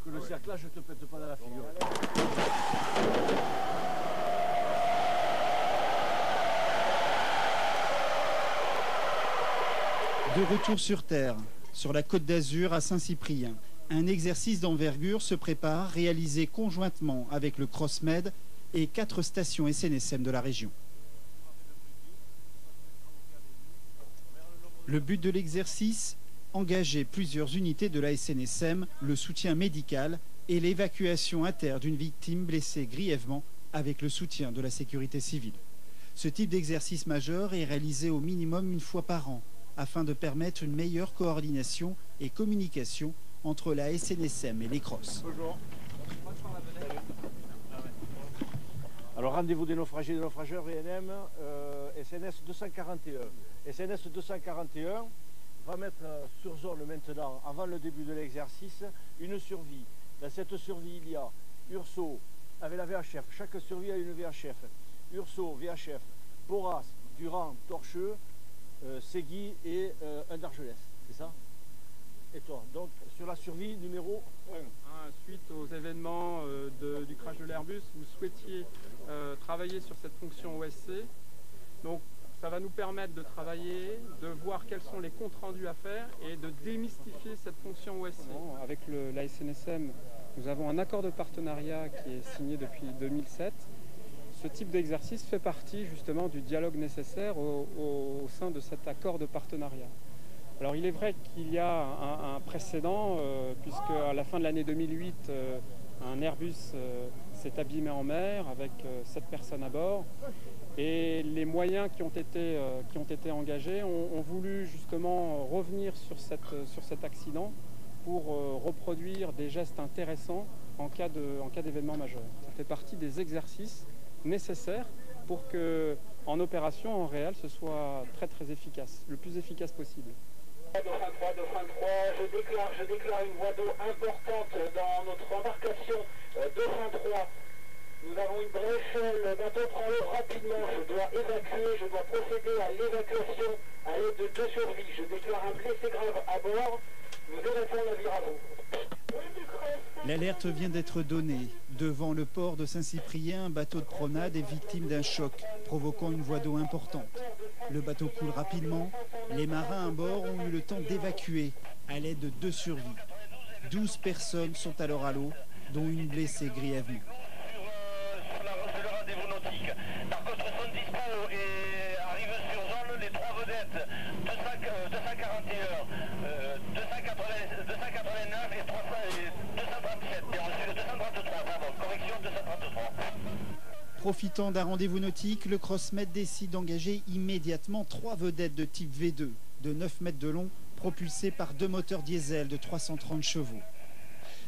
Que le cerclage ne te pète pas dans la figure. De retour sur Terre, sur la Côte d'Azur à Saint-Cyprien, un exercice d'envergure se prépare, réalisé conjointement avec le CrossMed et 4 stations SNSM de la région. Le but de l'exercice, engager plusieurs unités de la SNSM, le soutien médical et l'évacuation à terre d'une victime blessée grièvement avec le soutien de la sécurité civile. Ce type d'exercice majeur est réalisé au minimum une fois par an afin de permettre une meilleure coordination et communication entre la SNSM et les crosses. Bonjour. Alors rendez-vous des naufragés et des naufrageurs ENM, SNS 241. SNS 241 va mettre sur zone maintenant, avant le début de l'exercice, une survie. Dans cette survie, il y a Urso avec la VHF. Chaque survie a une VHF. Urso, VHF, Boras, Durand, Torcheux, Segui et un d'Argelès. C'est ça? Et toi, donc sur la survie numéro 1. Suite aux événements du crash de l'Airbus, vous souhaitiez travailler sur cette fonction OSC. Donc ça va nous permettre de travailler, de voir quels sont les comptes rendus à faire et de démystifier cette fonction OSC. Avec la SNSM, nous avons un accord de partenariat qui est signé depuis 2007. Ce type d'exercice fait partie justement du dialogue nécessaire au sein de cet accord de partenariat. Alors il est vrai qu'il y a un précédent, puisque à la fin de l'année 2008, un Airbus s'est abîmé en mer avec 7 personnes à bord. Et les moyens qui ont été engagés ont voulu justement revenir sur cet accident pour reproduire des gestes intéressants en cas d'événement majeur. Ça fait partie des exercices nécessaires pour que, en opération, en réel, ce soit très très efficace, le plus efficace possible. Je déclare une voie d'eau importante dans notre embarcation 203. Nous avons une brèche, le bateau prend l'eau rapidement, je dois évacuer, je dois procéder à l'évacuation à l'aide de 2 survies. Je déclare un blessé grave à bord, nous évacuons le navire à vous. L'alerte vient d'être donnée. Devant le port de Saint-Cyprien, un bateau de promenade est victime d'un choc, provoquant une voie d'eau importante. Le bateau coule rapidement. Les marins à bord ont eu le temps d'évacuer à l'aide de 2 survies. 12 personnes sont alors à l'eau, dont une blessée grièvement. Sur le rendez-vous nautique. Par contre, sont dispo et arrivent sur zone les 3 vedettes 241, 289 et 237. Bien reçu le 233, pardon, correction 233. Profitant d'un rendez-vous nautique, le CrossMed décide d'engager immédiatement 3 vedettes de type V2 de 9 mètres de long, propulsées par 2 moteurs diesel de 330 chevaux.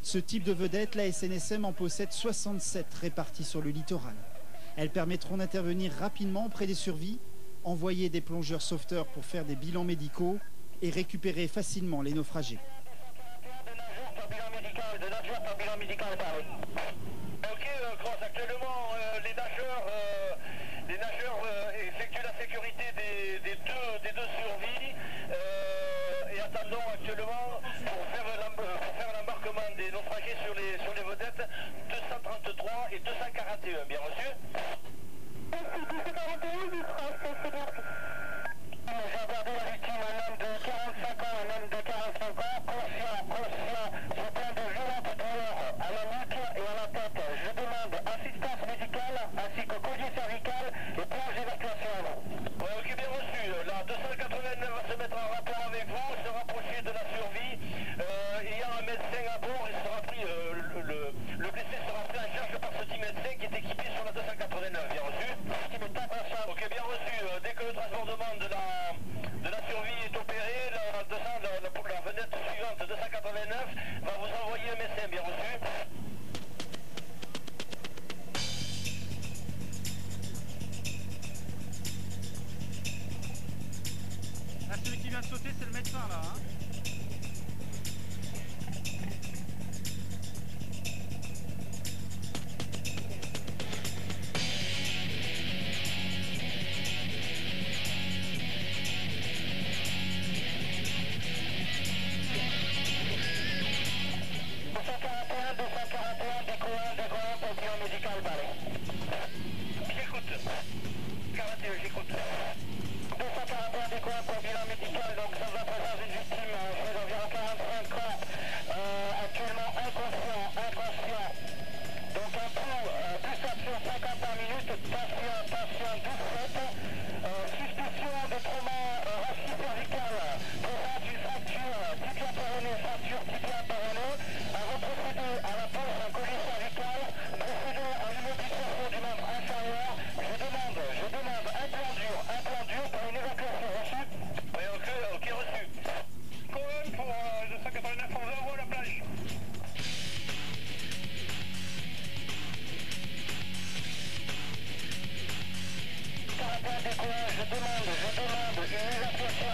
Ce type de vedettes, la SNSM en possède 67 réparties sur le littoral. Elles permettront d'intervenir rapidement auprès des survies, envoyer des plongeurs sauveteurs pour faire des bilans médicaux et récupérer facilement les naufragés. Ok, Cross, actuellement les nageurs effectuent la sécurité des deux survies et attendons actuellement pour faire l'embarquement des naufragés sur les vedettes 233 et 241, bien reçu. J'ai abordé la victime, un homme de 45 ans, conscient, sous plein de violentes douleurs à la nuque et à la tête. Je demande assistance médicale ainsi que collier cervical et plonge d'évacuation. Ok, bien reçu. La 289 va se mettre en rapport avec vous, se rapprocher de la survie. Il y a un médecin à bord, il sera pris, le blessé sera pris en charge par ce petit médecin qui est équipé sur la 289, bien reçu. Ok, bien reçu. Dès que le transbordement de la survie est opéré, la vedette suivante 289 va vous envoyer un médecin, bien reçu. Là, celui qui vient de sauter, c'est le médecin là. Hein.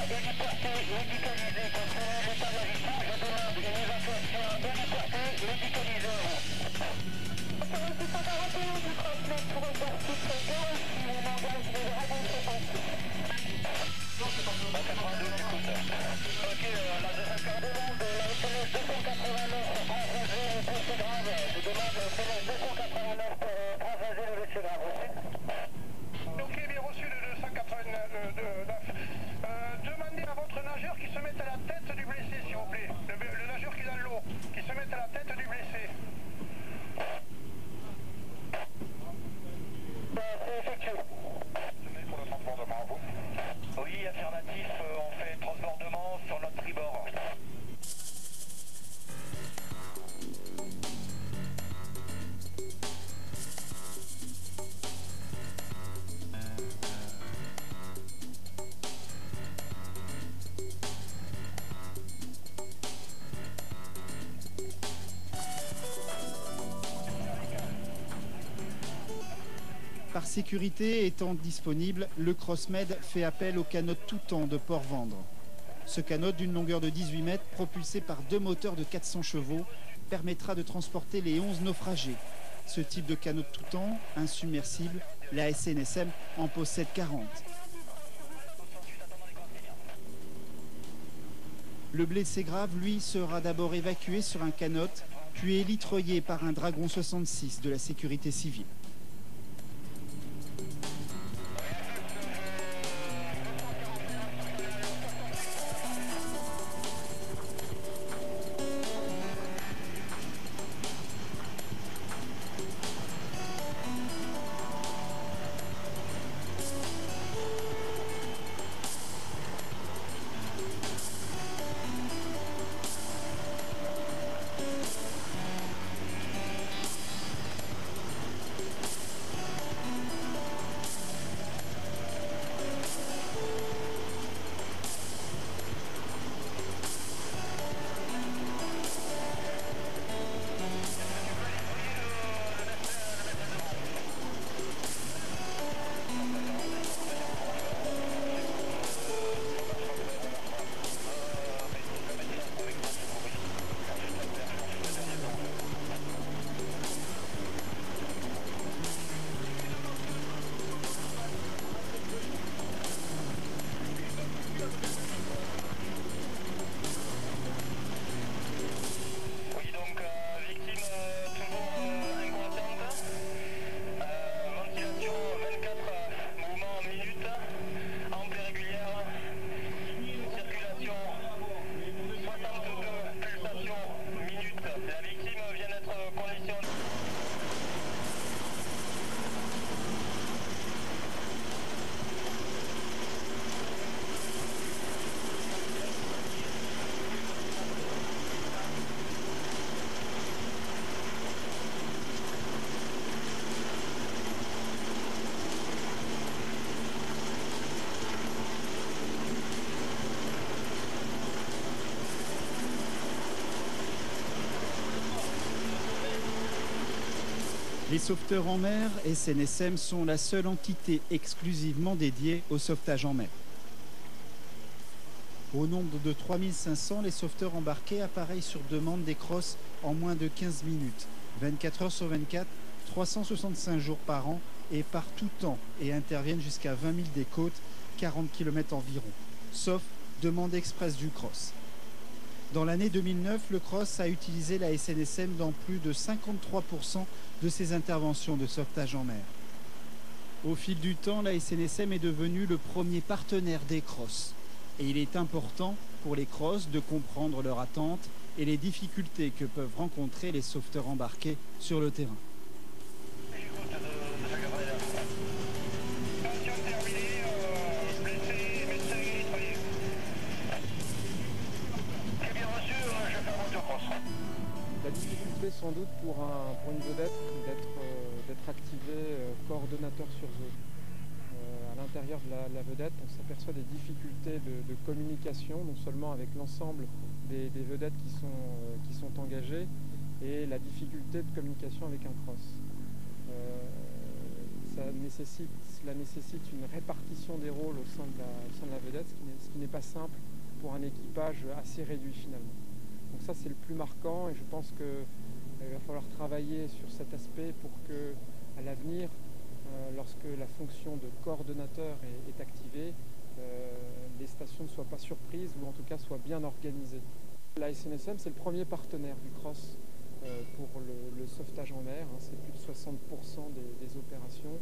héliporté, médicalisé. Concernant l'état de la victime, je demande une évacuation héliportée, médicalisée. Autorité 141 du CrossMed pour exercice bien reçu. On engage les dragons de fréquence. 82, j'écoute. Ok, la 240 demande la SMS 289 enragé et blessé grave. Je demande la SMS 289 pour enragé et blessé grave. Ok, bien reçu le 289. Demandez à votre nageur qui se mette à la tête du blessé, s'il vous plaît. Le nageur qui est dans l'eau, qui se mette à la tête du blessé. C'est effectué. Pour le transbordement, vous? Oui, affirmatif, on fait transbordement sur notre tribord. Par sécurité étant disponible, le CrossMed fait appel au canot Toutan de Port-Vendre. Ce canot d'une longueur de 18 mètres, propulsé par 2 moteurs de 400 chevaux, permettra de transporter les 11 naufragés. Ce type de canot Toutan, insubmersible, la SNSM en possède 40. Le blessé grave, lui, sera d'abord évacué sur un canot, puis élitreillé par un Dragon 66 de la sécurité civile. Les sauveteurs en mer, SNSM, sont la seule entité exclusivement dédiée au sauvetage en mer. Au nombre de 3500, les sauveteurs embarqués appareillent sur demande des crosses en moins de 15 minutes, 24 heures sur 24, 365 jours par an et par tout temps, et interviennent jusqu'à 20 000 des côtes, 40 km environ, sauf demande express du cross. Dans l'année 2009, le CROSS a utilisé la SNSM dans plus de 53% de ses interventions de sauvetage en mer. Au fil du temps, la SNSM est devenue le premier partenaire des CROSS. Et il est important pour les CROSS de comprendre leurs attentes et les difficultés que peuvent rencontrer les sauveteurs embarqués sur le terrain. La difficulté sans doute pour une vedette d'être activé coordonnateur sur zone. À l'intérieur de la vedette, on s'aperçoit des difficultés de communication, non seulement avec l'ensemble des vedettes qui sont engagées, et la difficulté de communication avec un cross. cela nécessite une répartition des rôles au sein de la vedette, ce qui n'est pas simple pour un équipage assez réduit finalement. Donc ça c'est le plus marquant et je pense qu'il va falloir travailler sur cet aspect pour que, à l'avenir, lorsque la fonction de coordonnateur est activée, les stations ne soient pas surprises ou en tout cas soient bien organisées. La SNSM c'est le premier partenaire du CROSS pour le sauvetage en mer, hein, c'est plus de 60% des opérations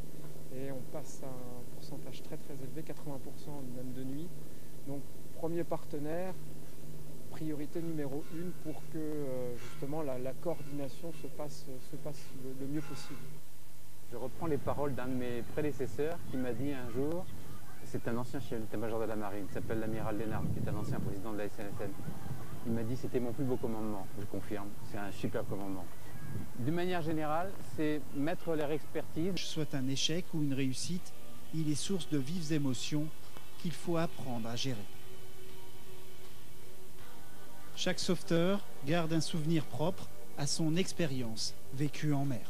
et on passe à un pourcentage très très élevé, 80% même de nuit. Donc premier partenaire, priorité numéro 1 pour que justement la coordination se passe le mieux possible. Je reprends les paroles d'un de mes prédécesseurs qui m'a dit un jour, c'est un ancien chef d'état-major de la marine, il s'appelle l'amiral Lénard, qui est un ancien président de la SNSM. Il m'a dit c'était mon plus beau commandement, je confirme, c'est un super commandement. D'une manière générale, c'est mettre leur expertise. Soit un échec ou une réussite, il est source de vives émotions qu'il faut apprendre à gérer. Chaque sauveteur garde un souvenir propre à son expérience vécue en mer.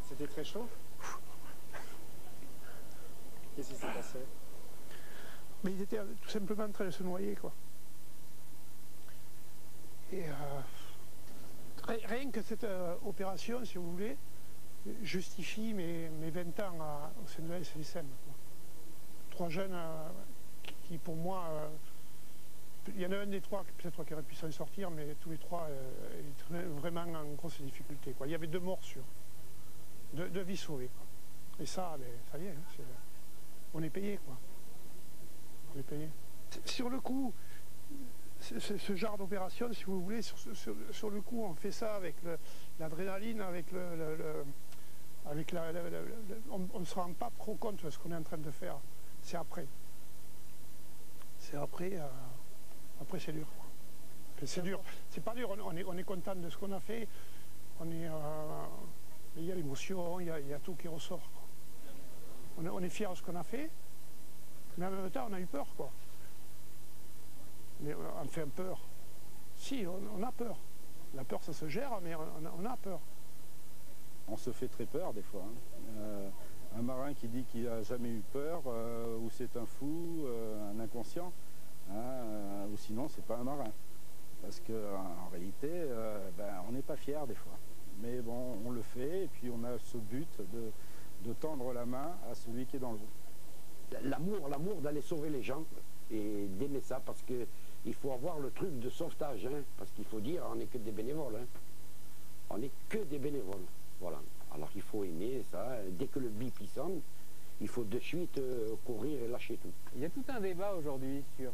C'était très chaud. Qu'est-ce qui s'est passé? Mais ils étaient tout simplement en train de se noyer, quoi. Et rien que cette opération, si vous voulez, justifie mes 20 ans au sein de la SNSM. Trois jeunes qui pour moi, il y en a un des trois peut-être qui aurait pu s'en sortir, mais tous les trois étaient vraiment en grosse difficulté, quoi. Il y avait 2 morts sûrs, 2 vies sauvées, quoi. Et ça, ben, ça y est, hein, on est payé, quoi. On est payé. Sur le coup, ce genre d'opération, si vous voulez, sur le coup, on fait ça avec l'adrénaline, on ne se rend pas trop compte de ce qu'on est en train de faire. C'est après. C'est après, après c'est dur. C'est dur. C'est pas dur, on est content de ce qu'on a fait. Il y a l'émotion, il y a tout qui ressort, quoi. On est fiers de ce qu'on a fait, mais en même temps on a eu peur, quoi. Mais on fait peur. Si, on a peur. La peur ça se gère, mais on a peur. On se fait très peur des fois. Hein. Un marin qui dit qu'il n'a jamais eu peur, ou c'est un fou, un inconscient, hein, ou sinon c'est pas un marin. Parce qu'en réalité, on n'est pas fiers des fois. Mais bon, on le fait et puis on a ce but de tendre la main à celui qui est dans l'eau. L'amour d'aller sauver les gens et d'aimer ça, parce qu'il faut avoir le truc de sauvetage, hein, parce qu'il faut dire, on n'est que des bénévoles. Hein. On n'est que des bénévoles. Voilà. Alors il faut aimer ça. Dès que le bip il sonne, il faut de suite courir et lâcher tout. Il y a tout un débat aujourd'hui sur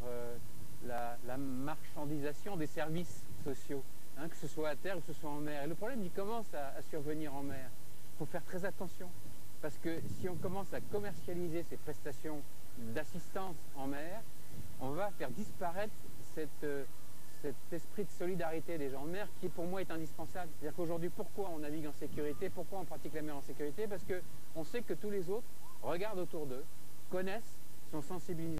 la marchandisation des services sociaux, hein, que ce soit à terre ou que ce soit en mer. Et le problème, il commence à survenir en mer. Il faut faire très attention, parce que si on commence à commercialiser ces prestations d'assistance en mer, on va faire disparaître cet esprit de solidarité des gens en mer qui pour moi est indispensable. C'est-à-dire qu'aujourd'hui, pourquoi on navigue en sécurité, pourquoi on pratique la mer en sécurité? Parce qu'on sait que tous les autres regardent autour d'eux, connaissent, sont sensibilisés.